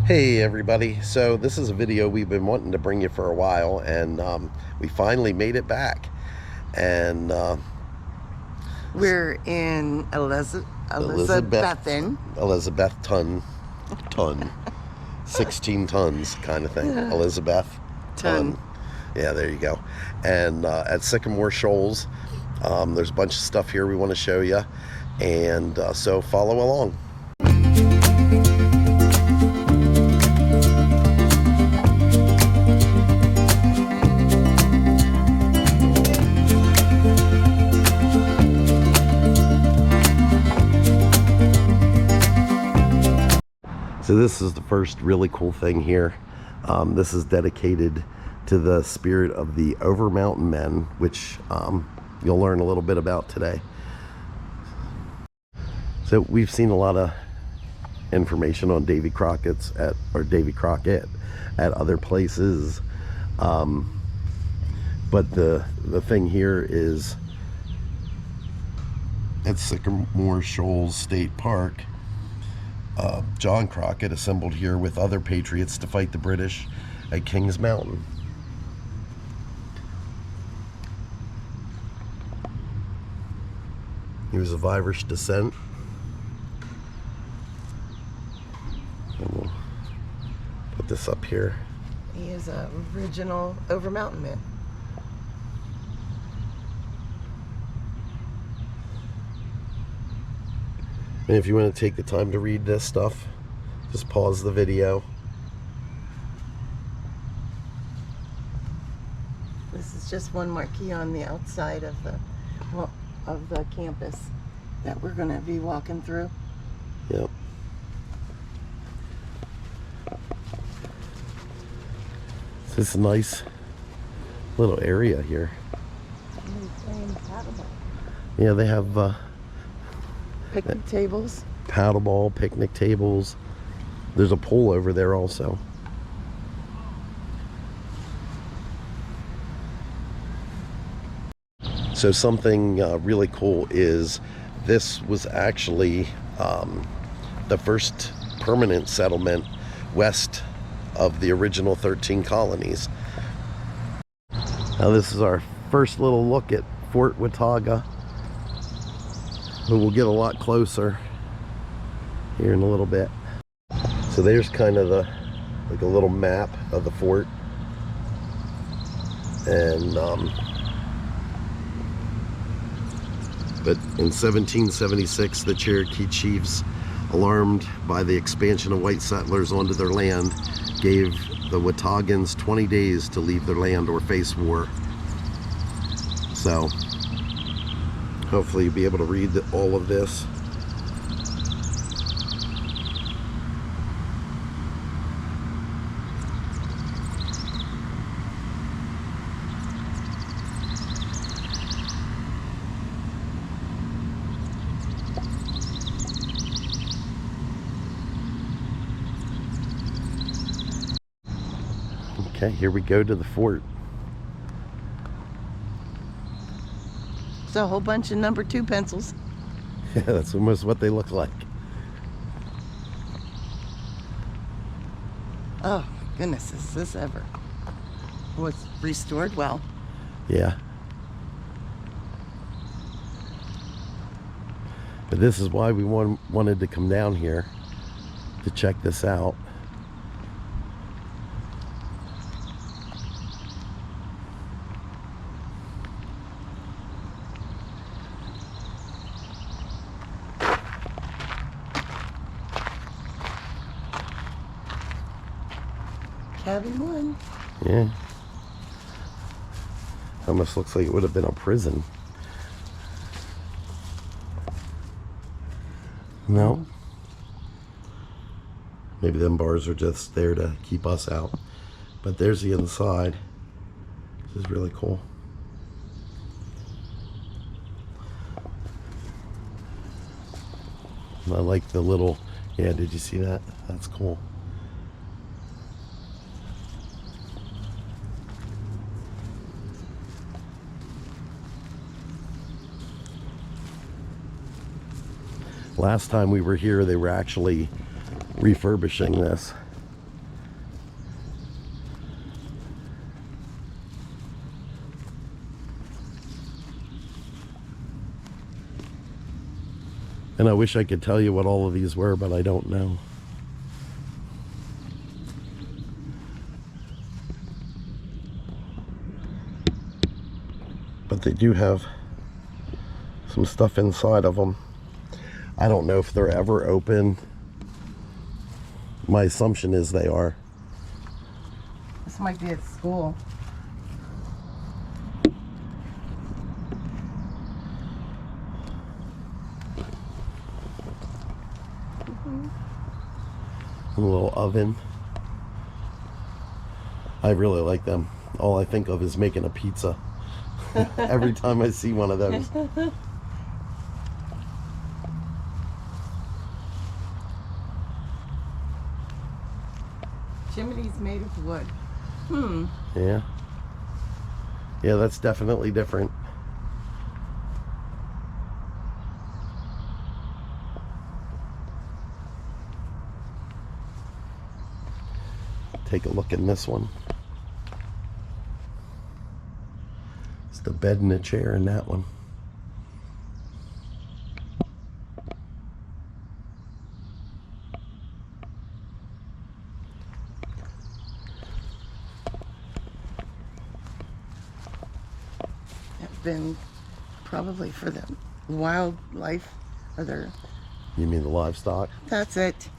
Hey everybody, so this is a video we've been wanting to bring you for a while, and we finally made it back. And we're in Elizabethton. Elizabethton, 16 tons kind of thing. Elizabethton. Yeah, there you go. And at Sycamore Shoals, there's a bunch of stuff here we want to show you, and so follow along. So this is the first really cool thing here. This is dedicated to the spirit of the Overmountain Men, which you'll learn a little bit about today. So we've seen a lot of information on Davy Crockett at other places, but the thing here is at Sycamore Shoals State Park. John Crockett assembled here with other patriots to fight the British at Kings Mountain. He was of Irish descent. And we'll put this up here. He is an original Overmountain Man. And if you want to take the time to read this stuff, just pause the video. This is just one marquee on the outside of the campus that we're going to be walking through. Yep. So it's a nice little area here. Yeah, they have picnic tables, paddleball, picnic tables. There's a pool over there also. So something really cool is this was actually the first permanent settlement west of the original 13 colonies. Now this is our first little look at Fort Watauga, but we'll get a lot closer here in a little bit. So there's kind of like a little map of the fort, and but in 1776 the Cherokee chiefs, alarmed by the expansion of white settlers onto their land, gave the Wataugans 20 days to leave their land or face war. So hopefully you'll be able to read all of this. Okay, here we go to the fort. It's a whole bunch of number 2 pencils. Yeah, that's almost what they look like. Oh my goodness, is this ever was restored well? Yeah. But this is why we wanted to come down here to check this out. Cabin 1. Yeah. Almost looks like it would have been a prison. No. Maybe them bars are just there to keep us out. But there's the inside. This is really cool. And I like the little, yeah, did you see that? That's cool. Last time we were here, they were actually refurbishing this. And I wish I could tell you what all of these were, but I don't know. But they do have some stuff inside of them. I don't know if they're ever open. My assumption is they are. This might be at school. A little oven. I really like them. All I think of is making a pizza every time I see one of those. Chimney's made of wood. Yeah. Yeah, that's definitely different. Take a look in this one. It's the bed and a chair in that one. It's been probably for the wildlife or their... You mean the livestock? That's it.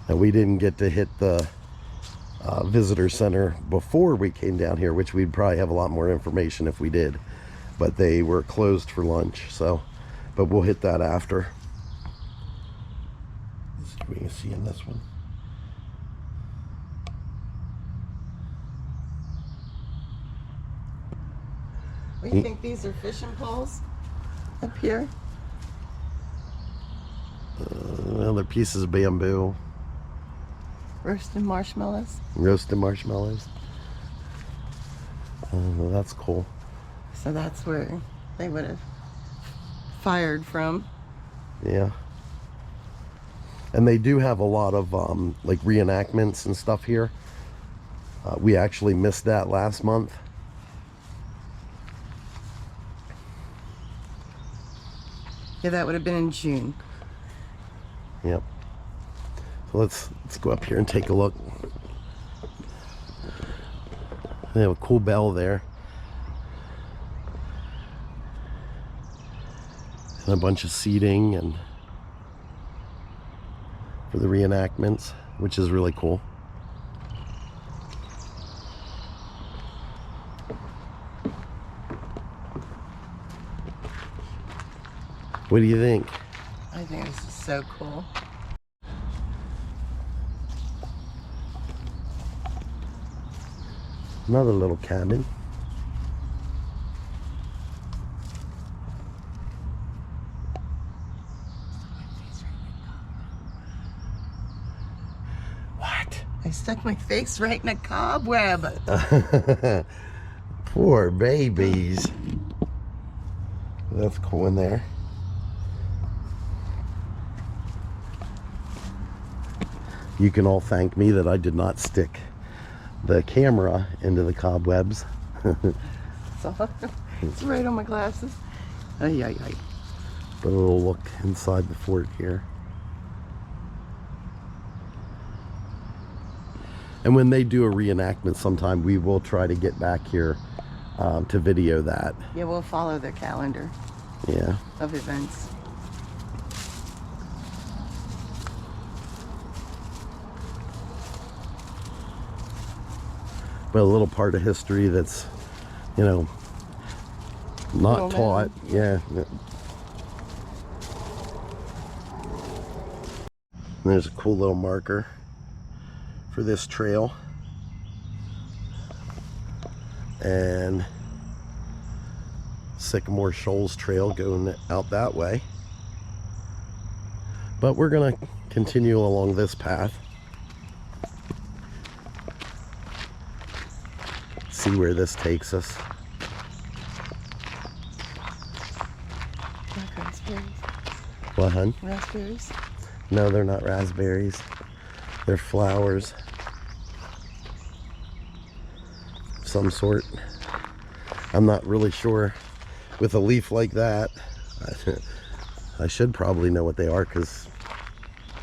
And we didn't get to hit the visitor center before we came down here, which we'd probably have a lot more information if we did. But they were closed for lunch, so, but we'll hit that after. Let's see if we can see in this one. What do you think these are fishing poles up here? Well, they're pieces of bamboo. Roasted marshmallows. Roasted marshmallows. Well, that's cool. So that's where they would have fired from. Yeah. And they do have a lot of like reenactments and stuff here. We actually missed that last month. Yeah, that would have been in June. Yep. So let's go up here and take a look. They have a cool bell there. And a bunch of seating and for the reenactments, which is really cool. What do you think? I think this is so cool. Another little cabin. What? I stuck my face right in a cobweb. Poor babies. That's cool in there. You can all thank me that I did not stick the camera into the cobwebs. So, it's right on my glasses. Ay, ay, ay. But a little look inside the fort here. And when they do a reenactment sometime, we will try to get back here to video that. Yeah, we'll follow their calendar Yeah. of events. But a little part of history that's, you know, not taught. Yeah. And there's a cool little marker for this trail. And Sycamore Shoals Trail going out that way. But we're going to continue along this path. See where this takes us. Like raspberries. What, hun? Raspberries. No, they're not raspberries. They're flowers. some sort. I'm not really sure. With a leaf like that, I should probably know what they are, because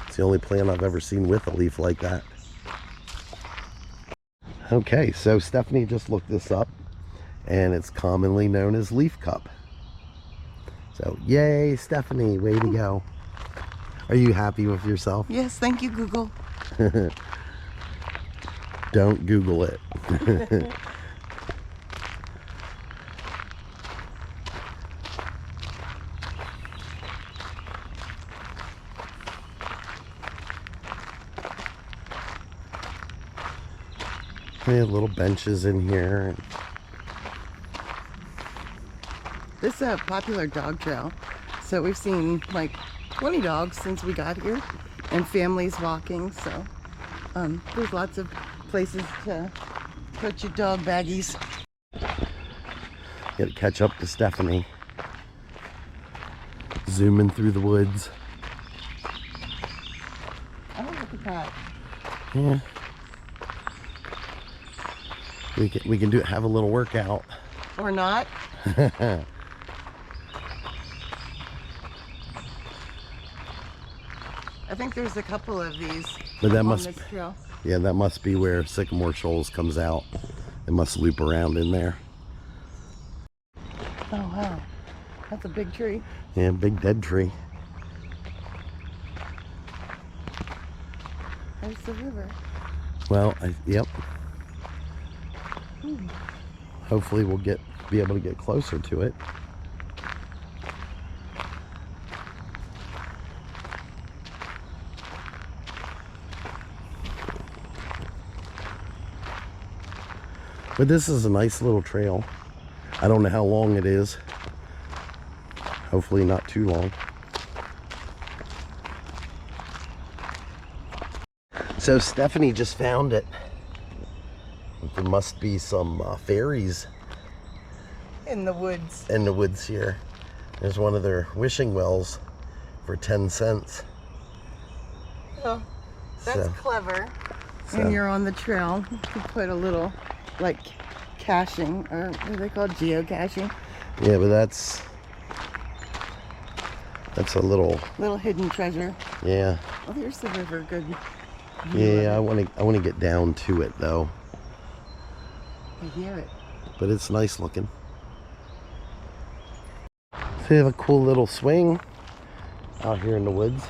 it's the only plant I've ever seen with a leaf like that. Okay, so Stephanie just looked this up, and it's commonly known as leaf cup. So yay, Stephanie, way to go. Are you happy with yourself? Yes, thank you, Google. Don't Google it. We have little benches in here. This is a popular dog trail. So we've seen like 20 dogs since we got here, and families walking. So there's lots of places to put your dog baggies. Gotta catch up to Stephanie. Zooming through the woods. Oh, look at that. Yeah. We can have a little workout. Or not. I think there's a couple of these But that on must, this trail. yeah, that must be where Sycamore Shoals comes out. It must loop around in there. Oh wow, that's a big tree. Yeah, big dead tree. There's the river. Well, yep. Hopefully we'll be able to get closer to it. But this is a nice little trail. I don't know how long it is. Hopefully not too long. So Stephanie just found it. There must be some fairies In the woods. in the woods here. There's one of their wishing wells for 10 cents. Oh, that's So- clever. So- When you're on the trail, you put a little, like, caching, or what are they called? Geocaching. Yeah, but that's a little, Little hidden treasure. yeah. Oh, here's the river. Good. Yeah, I want to get down to it though. I hear it. But it's nice looking. So they have a cool little swing out here in the woods.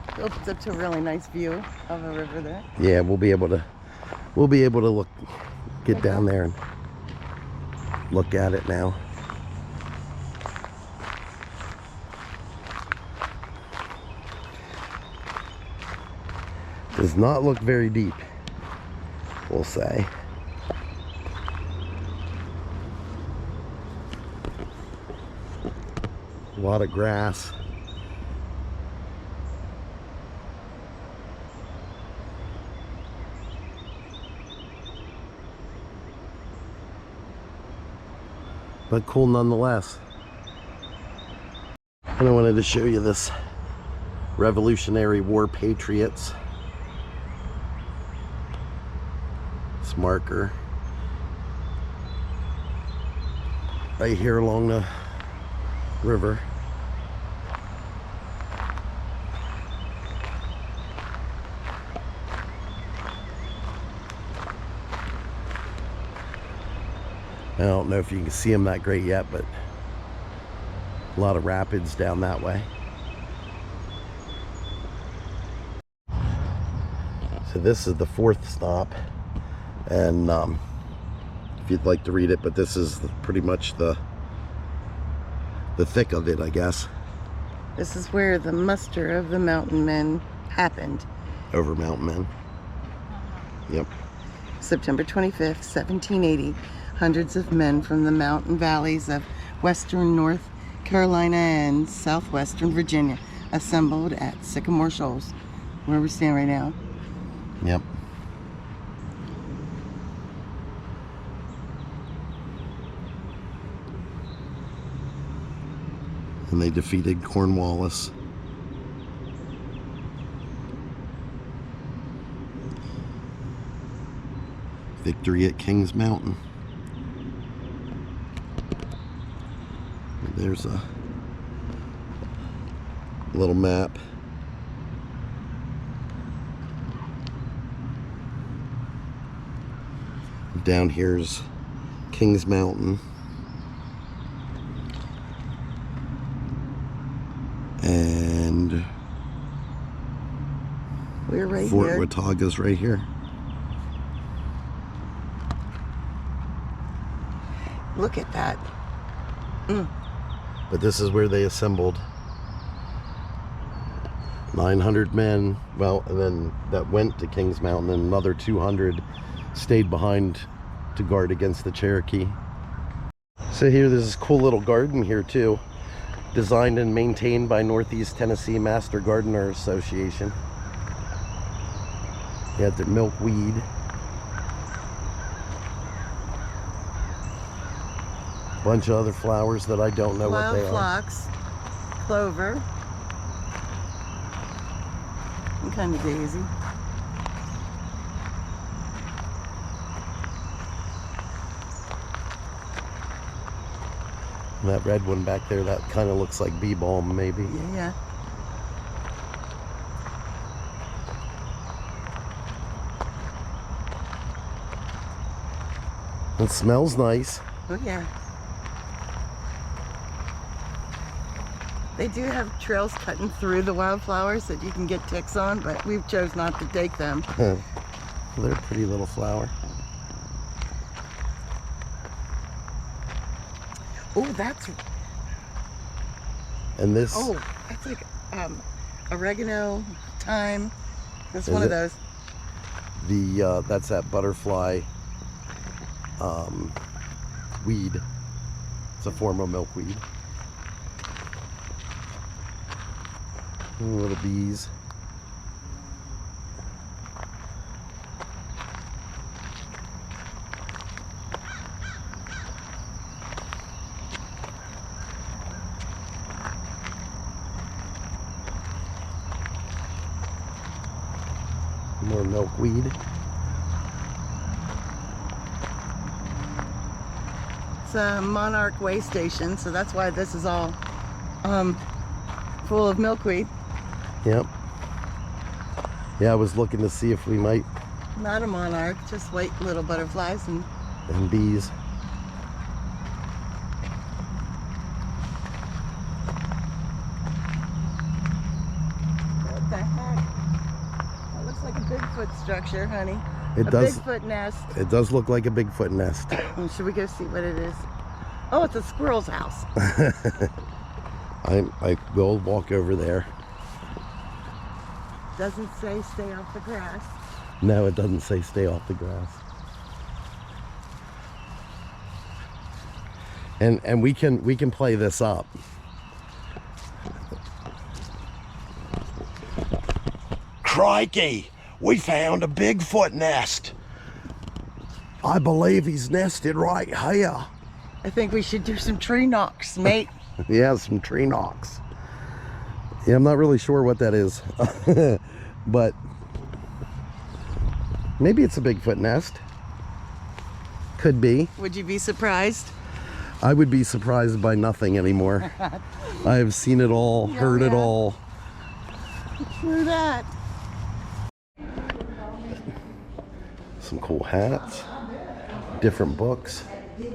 It opens up to a really nice view of a river there. Yeah, we'll be able to get down there and look at it now. Does not look very deep, we'll say. A lot of grass. But cool nonetheless. And I wanted to show you this Revolutionary War Patriots. This marker right here along the river. I don't know if you can see them that great yet, but a lot of rapids down that way. So this is the fourth stop, and if you'd like to read it, but this is pretty much the thick of it, I guess. This is where the muster of the mountain men happened. Overmountain Men. Yep. September 25th, 1780. Hundreds of men from the mountain valleys of western North Carolina and southwestern Virginia assembled at Sycamore Shoals, where we stand right now. Yep. And they defeated Cornwallis. Victory at Kings Mountain. There's a little map. Down here's Kings Mountain. And we're right Fort here. Watauga's right here. Look at that. But this is where they assembled 900 men. Well, and then that went to Kings Mountain, and another 200 stayed behind to guard against the Cherokee. So here, there's this cool little garden here too, designed and maintained by Northeast Tennessee Master Gardener Association. You have the milkweed. Bunch of other flowers that I don't know what they are. Wild phlox, clover, and kind of daisy. And that red one back there, that kind of looks like bee balm, maybe. Yeah. It smells nice. Oh yeah. They do have trails cutting through the wildflowers that you can get ticks on, but we've chose not to take them. They're a pretty little flower. Oh, that's... And this... Oh, that's like oregano, thyme. That's Is one of it? those. The that's that butterfly weed. It's a form of milkweed. Little bees. More milkweed. It's a Monarch way station, so that's why this is all full of milkweed. Yep. Yeah, I was looking to see if we might. Not a monarch, just white little butterflies and bees. what the heck? That looks like a Bigfoot structure, honey. It a does. Bigfoot nest. It does look like a Bigfoot nest. Should we go see what it is? Oh, it's a squirrel's house. I will walk over there. Doesn't say stay off the grass. No, it doesn't say stay off the grass. And we can play this up. Crikey, we found a Bigfoot nest. I believe he's nested right here. I think we should do some tree knocks, mate. Yeah, some tree knocks. Yeah, I'm not really sure what that is. But maybe it's a Bigfoot nest. Could be. Would you be surprised? I would be surprised by nothing anymore. I have seen it all, heard it all. True that. Some cool hats, different books. Yeah,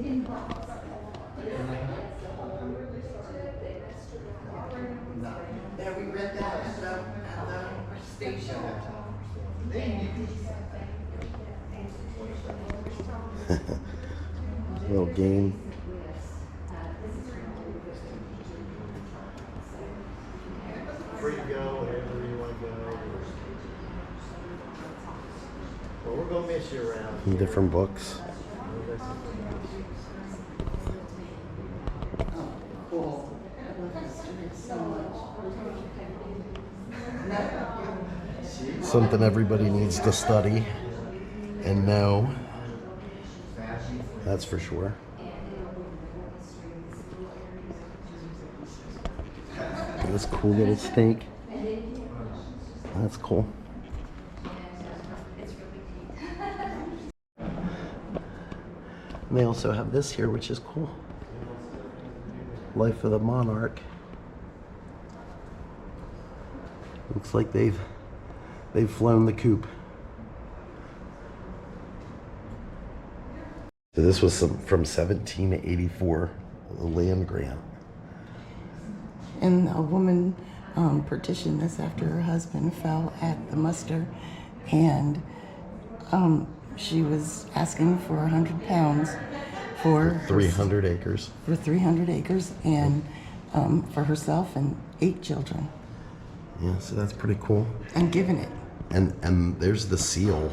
we read that at the station. Little game. Where you go, wherever you want to go. Well, we're gonna miss you around. Some different books. Cool. I love history so much. Something everybody needs to study and know. That's for sure. This cool little snake. That's cool. And they also have this here, which is cool. Life of the Monarch. Looks like they've flown the coop. So this was from 1784, a land grant. And a woman petitioned this after her husband fell at the muster, and she was asking for 100 pounds for 300 acres. For 300 acres, and for herself and 8 children. Yeah, so that's pretty cool. And giving it. And there's the seal,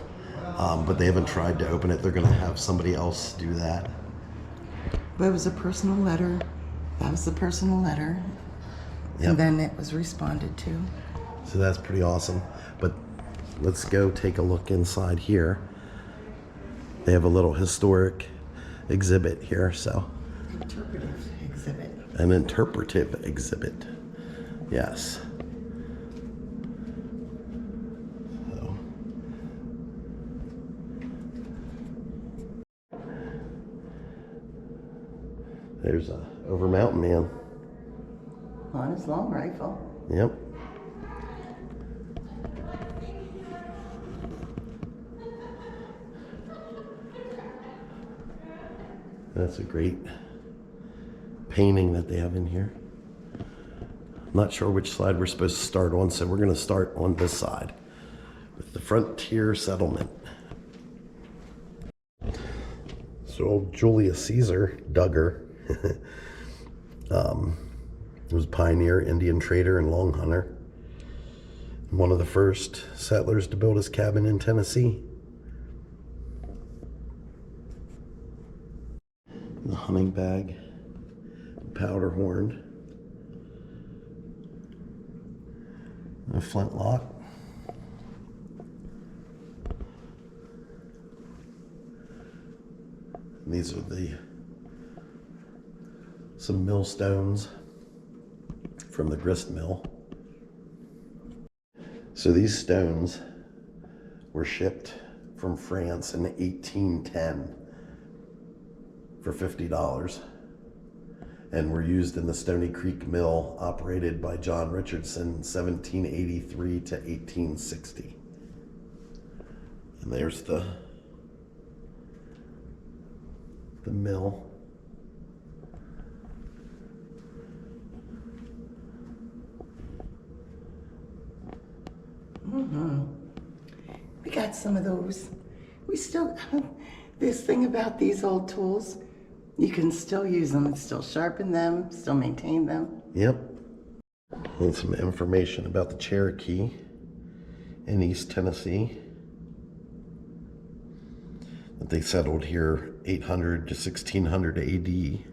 but they haven't tried to open it. They're going to have somebody else do that. But it was a personal letter. That was the personal letter. Yep. And then it was responded to. So that's pretty awesome. But let's go take a look inside here. They have a little historic exhibit here, so. Interpretive exhibit. An interpretive exhibit. Yes. So. There's a Overmountain Man. On his long rifle. Yep. That's a great painting that they have in here. I'm not sure which side we're supposed to start on, so we're going to start on this side with the frontier settlement. So old Julius Caesar, Duggar, was a pioneer, Indian trader, and long hunter. One of the first settlers to build his cabin in Tennessee. The hunting bag, powder horn, a flintlock. And these are some millstones from the grist mill. So these stones were shipped from France in 1810 for $50 and were used in the Stony Creek Mill operated by John Richardson 1783 to 1860. And there's the mill. We got some of those. We still, this thing about these old tools, you can still use them and still sharpen them, still maintain them. Yep. And some information about the Cherokee in East Tennessee. That they settled here 800 to 1600 AD.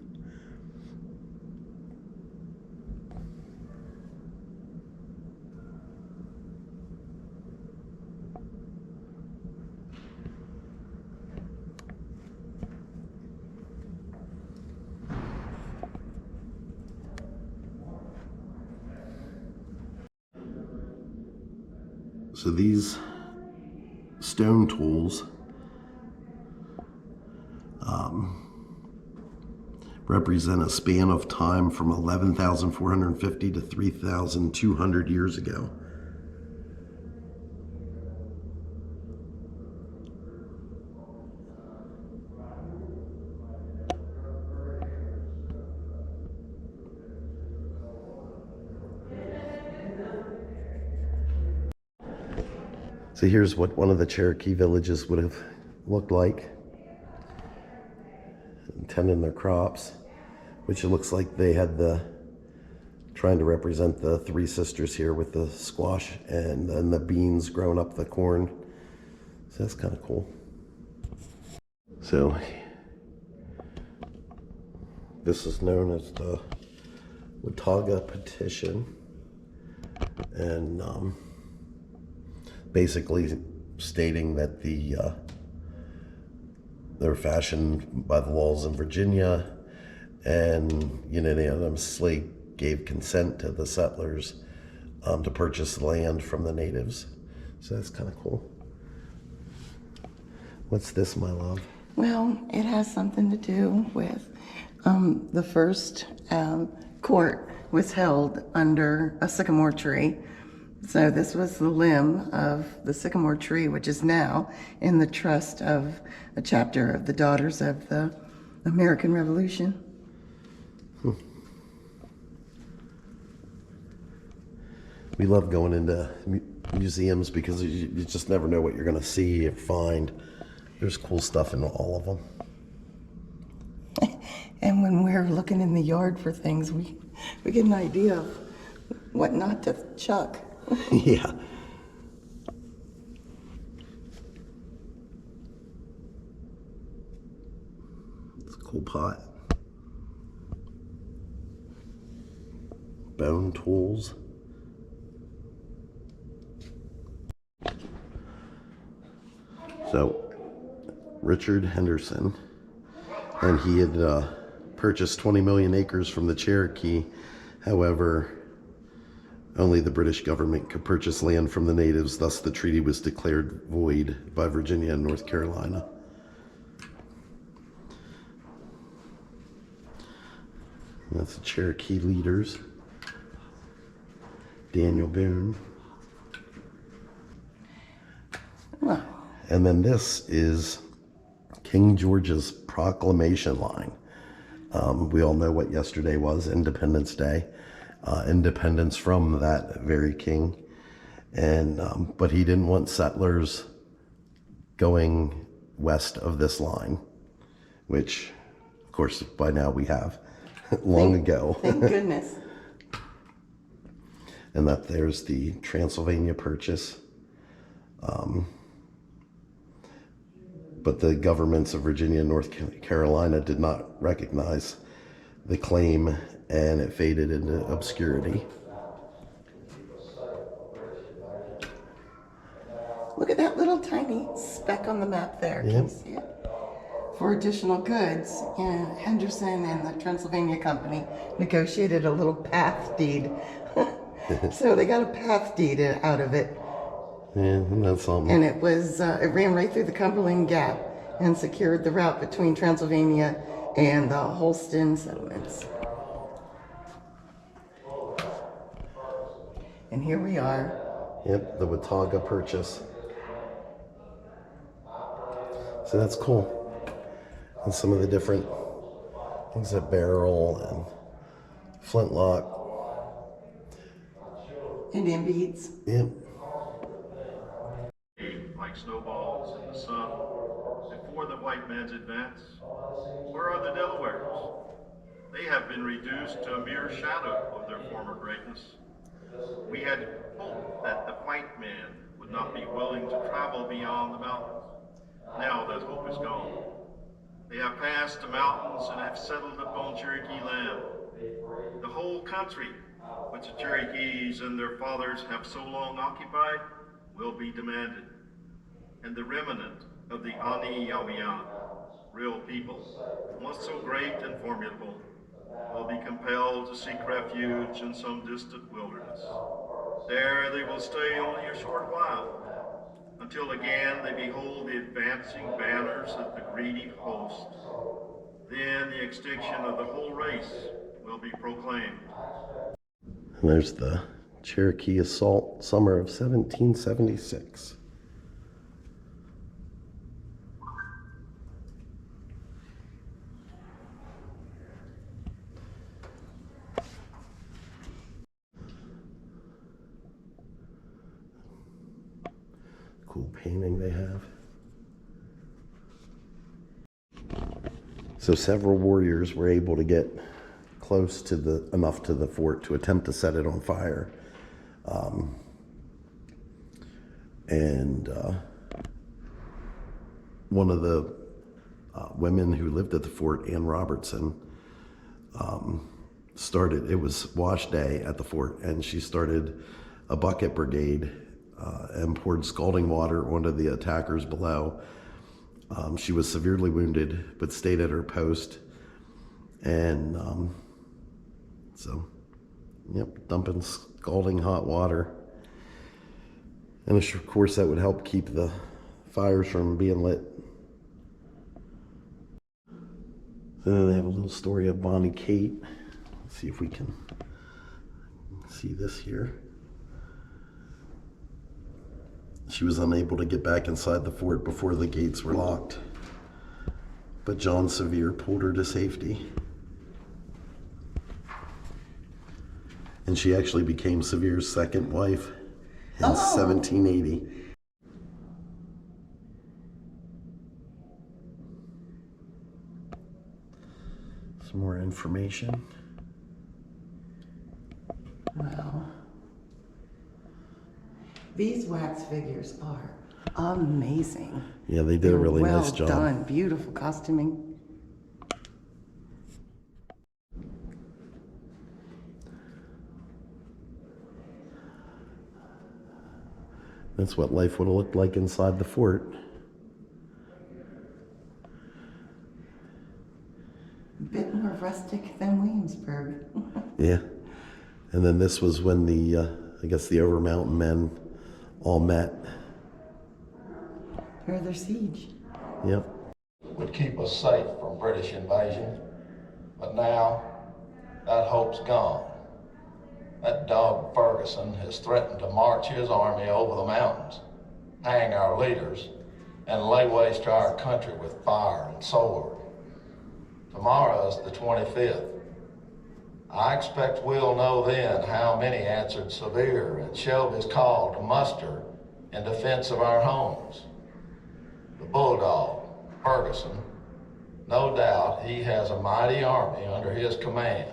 So these stone tools represent a span of time from 11,450 to 3,200 years ago. So here's what one of the Cherokee villages would have looked like, tending their crops, which it looks like they had trying to represent the 3 sisters here with the squash and then the beans growing up the corn. So that's kind of cool. So this is known as the Watauga petition, and basically stating that they're fashioned by the laws in Virginia, and unanimously gave consent to the settlers to purchase land from the natives. So that's kind of cool. What's this, my love? Well, it has something to do with the first court was held under a sycamore tree. So this was the limb of the sycamore tree, which is now in the trust of a chapter of the Daughters of the American Revolution. We love going into museums because you just never know what you're going to see or find. There's cool stuff in all of them. And when we're looking in the yard for things, we get an idea of what not to chuck. Yeah. It's a cool pot. Bone tools. So, Richard Henderson, and he had purchased 20 million acres from the Cherokee. However, only the British government could purchase land from the natives, thus the treaty was declared void by Virginia and North Carolina. And that's the Cherokee leaders. Daniel Boone. Well, And then this is King George's proclamation line. We all know what yesterday was, Independence Day. Independence from that very king. And but he didn't want settlers going west of this line, which, of course, by now we have long ago. thank goodness. And that there's the Transylvania Purchase. But the governments of Virginia and North Carolina did not recognize the claim, and it faded into obscurity. Look at that little tiny speck on the map there. Yep. Can you see it? For additional goods, Henderson and the Transylvania Company negotiated a little path deed. So they got a path deed out of it. Yeah, that's something. And it was it ran right through the Cumberland Gap and secured the route between Transylvania and the Holston settlements. And here we are. Yep, the Watauga Purchase. So that's cool. And some of the different things, like barrel and flintlock. Indian beads. Yep. Like snowballs in the sun before the white man's advance. Where are the Delawares? They have been reduced to a mere shadow of their former greatness. We had hoped that the white man would not be willing to travel beyond the mountains. Now that hope is gone. They have passed the mountains and have settled upon Cherokee land. The whole country, which the Cherokees and their fathers have so long occupied, will be demanded. And the remnant of the Ani-Yawian, real people, once so great and formidable, will be compelled to seek refuge in some distant wilderness. There they will stay only a short while, until again they behold the advancing banners of the greedy host. Then the extinction of the whole race will be proclaimed. And there's the Cherokee Assault, summer of 1776. Cool painting they have. So several warriors were able to get close to enough to the fort to attempt to set it on fire. One of the women who lived at the fort, Ann Robertson, it was wash day at the fort, and she started a bucket brigade and poured scalding water onto the attackers below. She was severely wounded, but stayed at her post. And dumping scalding hot water. And of course that would help keep the fires from being lit. then they have a little story of Bonnie Kate. Let's see if we can see this here. She was unable to get back inside the fort before the gates were locked, but John Sevier pulled her to safety. And she actually became Sevier's second wife in 1780. Some more information. Wow. These wax figures are amazing. Yeah, they did a really nice job. Well done. Beautiful costuming. That's what life would have looked like inside the fort. A bit more rustic than Williamsburg. Yeah. And then this was when the, I guess the Overmountain Men all met. For their siege. Yep. Would keep us safe from British invasion, but now that hope's gone. That dog Ferguson has threatened to march his army over the mountains, hang our leaders, and lay waste to our country with fire and sword. Tomorrow's the 25th. I expect we'll know then how many answered Sevier and Shelby's call to muster in defense of our homes. The Bulldog, Ferguson, no doubt he has a mighty army under his command.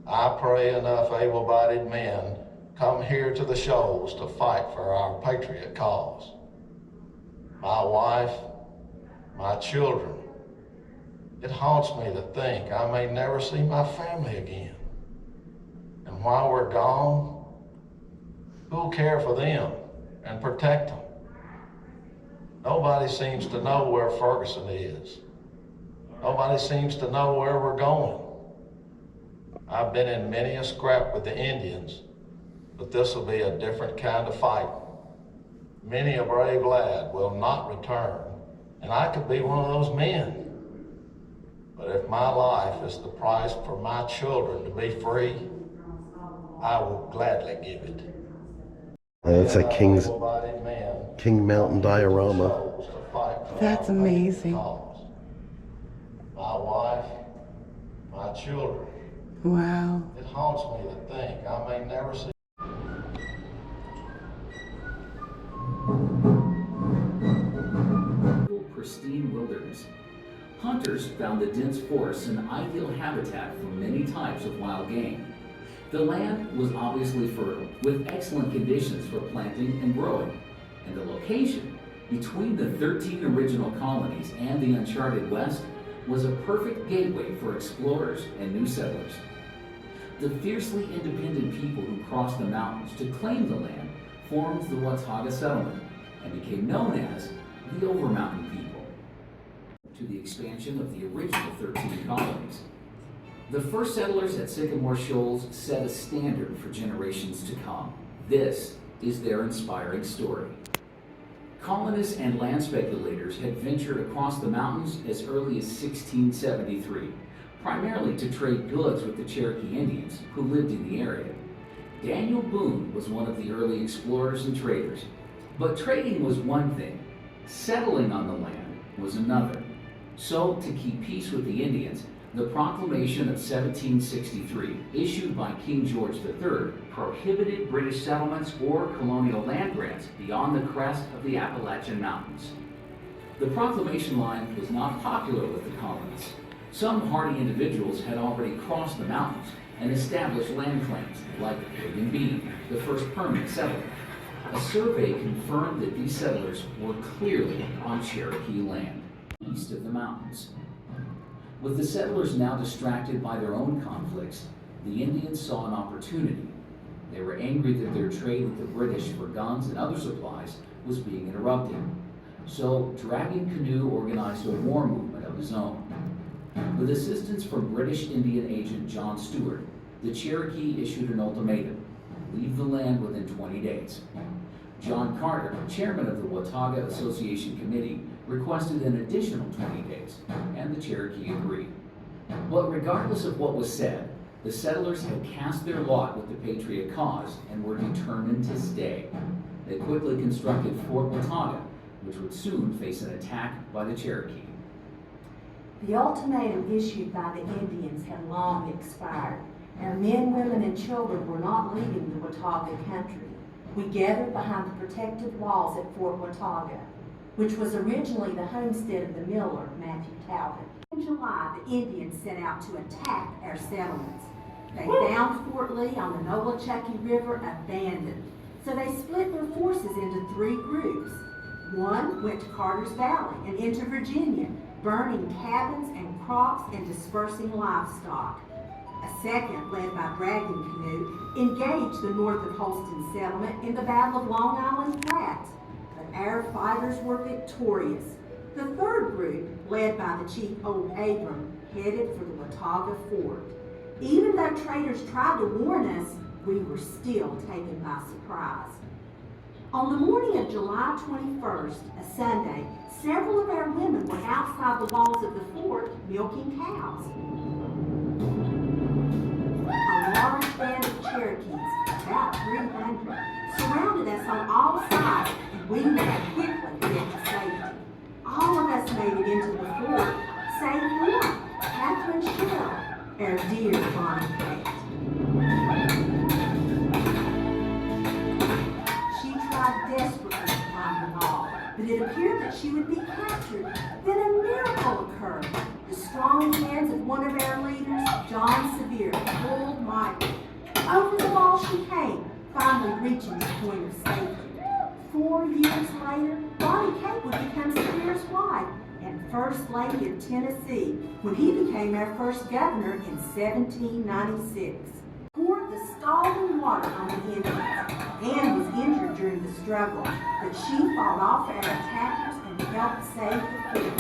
I pray enough able-bodied men come here to the shoals to fight for our patriot cause. My wife, my children, it haunts me to think I may never see my family again. And while we're gone, who'll care for them and protect them? Nobody seems to know where Ferguson is. Nobody seems to know where we're going. I've been in many a scrap with the Indians, but this will be a different kind of fight. Many a brave lad will not return, and I could be one of those men. But if my life is the price for my children to be free, I will gladly give it. That's a King Mountain diorama. That's amazing. My wife, my children. Wow. It haunts me to think I may never see. Pristine wilderness. Hunters found the dense forests an ideal habitat for many types of wild game. The land was obviously fertile, with excellent conditions for planting and growing, and the location between the 13 original colonies and the uncharted West was a perfect gateway for explorers and new settlers. The fiercely independent people who crossed the mountains to claim the land formed the Watauga settlement and became known as the Overmountain people. To the expansion of the original 13 colonies. The first settlers at Sycamore Shoals set a standard for generations to come. This is their inspiring story. Colonists and land speculators had ventured across the mountains as early as 1673, primarily to trade goods with the Cherokee Indians who lived in the area. Daniel Boone was one of the early explorers and traders. But trading was one thing, settling on the land was another. So, to keep peace with the Indians, the Proclamation of 1763, issued by King George III, prohibited British settlements or colonial land grants beyond the crest of the Appalachian Mountains. The proclamation line was not popular with the colonists. Some hardy individuals had already crossed the mountains and established land claims, like William Bean, the first permanent settler. A survey confirmed that these settlers were clearly on Cherokee land, east of the mountains. With the settlers now distracted by their own conflicts, the Indians saw an opportunity. They were angry that their trade with the British for guns and other supplies was being interrupted. So Dragon Canoe organized a war movement of his own. With assistance from British Indian agent John Stewart, the Cherokee issued an ultimatum: leave the land within 20 days. John Carter, chairman of the Watauga Association Committee, requested an additional 20 days, and the Cherokee agreed. But regardless of what was said, the settlers had cast their lot with the Patriot cause and were determined to stay. They quickly constructed Fort Watauga, which would soon face an attack by the Cherokee. The ultimatum issued by the Indians had long expired. Our men, women, and children were not leaving the Watauga country. We gathered behind the protected walls at Fort Watauga, which was originally the homestead of the miller, Matthew Talbot. In July, the Indians set out to attack our settlements. They found Fort Lee on the Nolechucky River abandoned, so they split their forces into 3 groups. One went to Carter's Valley and into Virginia, burning cabins and crops and dispersing livestock. A second, led by Dragging Canoe, engaged the north of Holston settlement in the Battle of Long Island Flats, but our fighters were victorious. The third group, led by the chief Old Abram, headed for the Watauga Fort. Even though traders tried to warn us, we were still taken by surprise. On the morning of July 21st, a Sunday, several of our women were outside the walls of the fort milking cows. A large band of Cherokees, about 300, surrounded us on all sides, and we ran quickly to get to safety. All of us made it into the fort, save one, Catherine Sherrill, our dear Bonnie Kate. She tried desperately to climb the wall, but it appeared that she would be captured. Then a miracle occurred. The strong hands of one of our leaders, John Sevier, pulled Michael. Over the wall she came, finally reaching the point of safety. 4 years later, Bonnie Kate would become Sevier's wife and First Lady of Tennessee when he became our first governor in 1796. Poured the scalding water on the Indians. Anne was injured during the struggle, but she fought off our attackers and helped save the fort.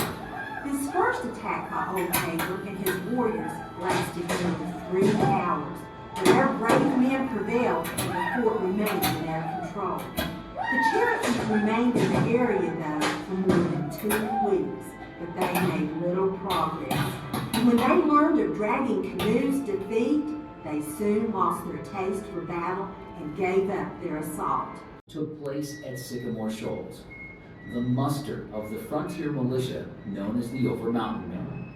This first attack by Old Abram and his warriors lasted nearly 3 hours, but our brave men prevailed and the fort remained in our control. The Cherokees remained in the area, though, for more than 2 weeks, but they made little progress. And when they learned of Dragging Canoe's defeat, they soon lost their taste for battle and gave up their assault. Took place at Sycamore Shoals, the muster of the frontier militia known as the Overmountain Men.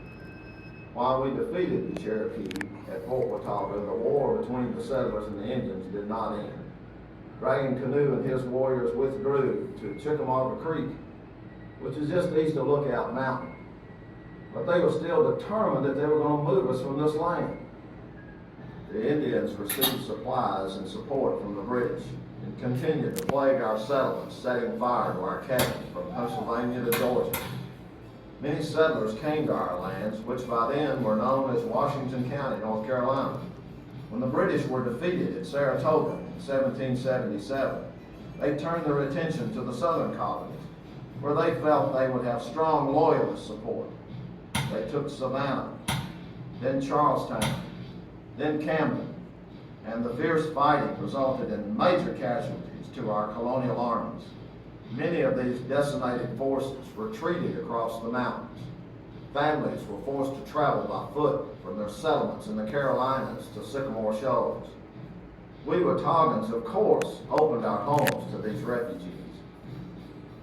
While we defeated the Cherokee at Fort Watauga, the war between the settlers and the Indians did not end. Dragging Canoe and his warriors withdrew to Chickamauga Creek, which is just east of Lookout Mountain. But they were still determined that they were going to move us from this land. The Indians received supplies and support from the British and continued to plague our settlements, setting fire to our cabins from Pennsylvania to Georgia. Many settlers came to our lands, which by then were known as Washington County, North Carolina. When the British were defeated at Saratoga in 1777, they turned their attention to the southern colonies, where they felt they would have strong loyalist support. They took Savannah, then Charlestown, then Camden, and the fierce fighting resulted in major casualties to our colonial armies. Many of these decimated forces retreated across the mountains. Families were forced to travel by foot from their settlements in the Carolinas to Sycamore Shoals. We Wataugans, of course, opened our homes to these refugees.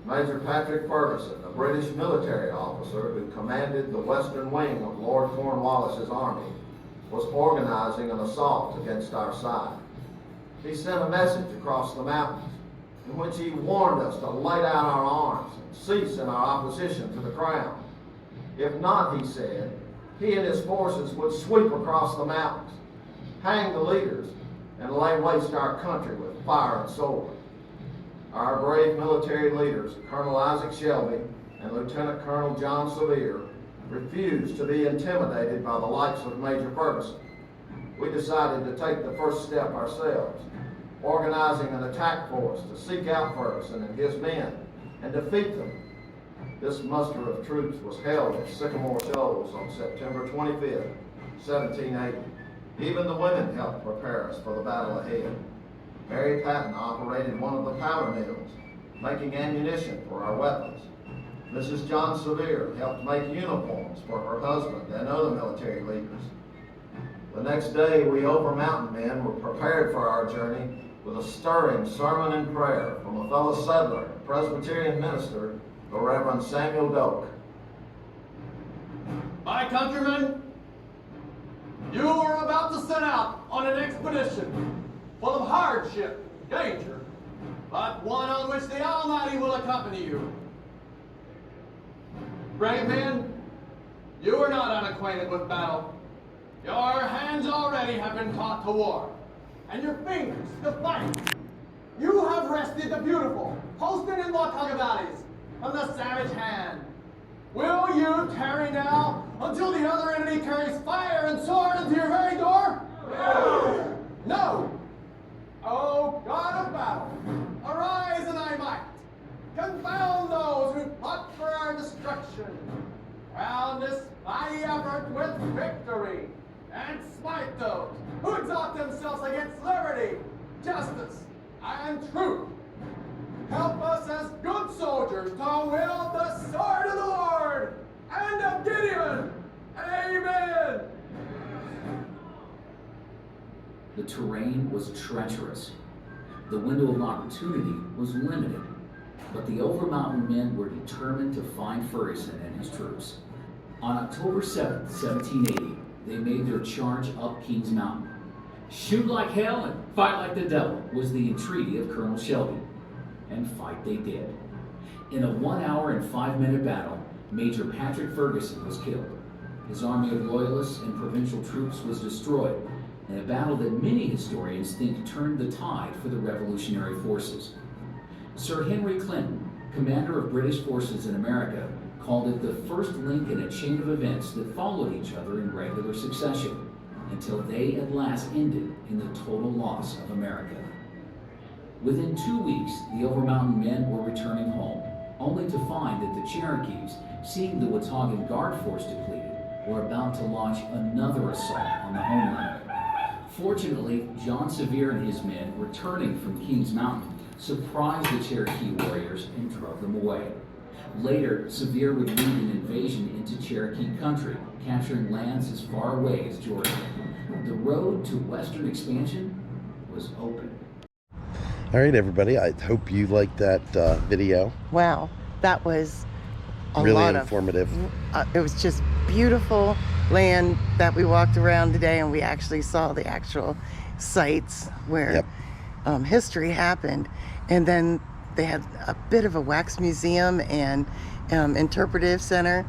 Major Patrick Ferguson, a British military officer who commanded the western wing of Lord Cornwallis's army, was organizing an assault against our side. He sent a message across the mountains in which he warned us to lay down our arms and cease in our opposition to the crown. If not, he said, he and his forces would sweep across the mountains, hang the leaders, and lay waste our country with fire and sword. Our brave military leaders, Colonel Isaac Shelby and Lieutenant Colonel John Sevier, refused to be intimidated by the likes of Major Ferguson. We decided to take the first step ourselves, organizing an attack force to seek out Ferguson and his men and defeat them. This muster of troops was held at Sycamore Shoals on September 25th, 1780. Even the women helped prepare us for the battle ahead. Mary Patton operated one of the powder mills, making ammunition for our weapons. Mrs. John Sevier helped make uniforms for her husband and other military leaders. The next day, we Overmountain Men were prepared for our journey with a stirring sermon and prayer from a fellow settler, Presbyterian minister, the Reverend Samuel Doak. My countrymen, you are about to set out on an expedition full of hardship, danger, but one on which the Almighty will accompany you. Brave men, you are not unacquainted with battle. Your hands already have been taught to war, and your fingers to fight. You have wrested the beautiful Holston and Watauga valleys from the savage hand. Will you tarry now until the other enemy carries fire and sword into your very door? No! No! Oh, God of battle, arise in thy might. Confound those who plot for our destruction. Crown this mighty effort with victory, and smite those who exalt themselves against liberty, justice, and truth. Help us as good soldiers to wield the sword of the Lord and of Gideon. Amen. The terrain was treacherous. The window of opportunity was limited. But the Overmountain Men were determined to find Ferguson and his troops. On October 7, 1780, they made their charge up Kings Mountain. Shoot like hell and fight like the devil was the entreaty of Colonel Shelby. And fight they did. In a 1 hour and 5 minute battle, Major Patrick Ferguson was killed. His army of loyalists and provincial troops was destroyed in a battle that many historians think turned the tide for the revolutionary forces. Sir Henry Clinton, commander of British forces in America, called it the first link in a chain of events that followed each other in regular succession, until they at last ended in the total loss of America. Within 2 weeks, the Overmountain Men were returning home, only to find that the Cherokees, seeing the Wataugan Guard force depleted, were about to launch another assault on the homeland. Fortunately, John Sevier and his men, returning from Kings Mountain, surprised the Cherokee warriors and drove them away. Later, Sevier would lead an invasion into Cherokee country, capturing lands as far away as Georgia. The road to western expansion was open. All right, everybody. I hope you liked that video. Wow, that was a Really lot informative. It was just beautiful land that we walked around today, and we actually saw the actual sites where history happened. And then they had a bit of a wax museum and interpretive center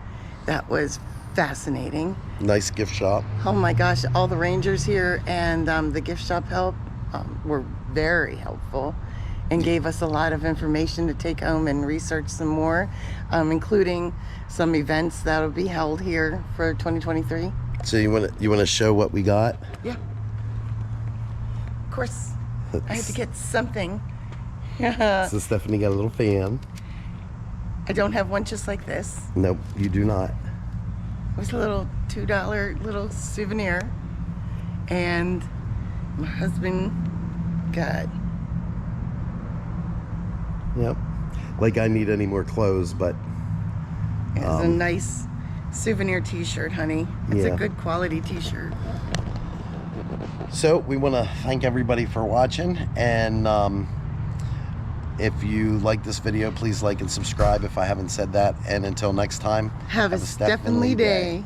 that was fascinating. Nice gift shop. Oh my gosh, all the rangers here and the gift shop help were very helpful and gave us a lot of information to take home and research some more, including some events that'll be held here for 2023. So you want to show what we got? Yeah. Of course, I had to get something. So Stephanie got a little fan. I don't have one just like this. Nope, you do not. It was a little $2 little souvenir, and my husband got. Yep. Like I need any more clothes, but It's a nice souvenir t-shirt, honey. It's a good quality t-shirt. So we want to thank everybody for watching, and if you like this video, please like and subscribe if I haven't said that, and until next time, Have a Steph-N-Lee day.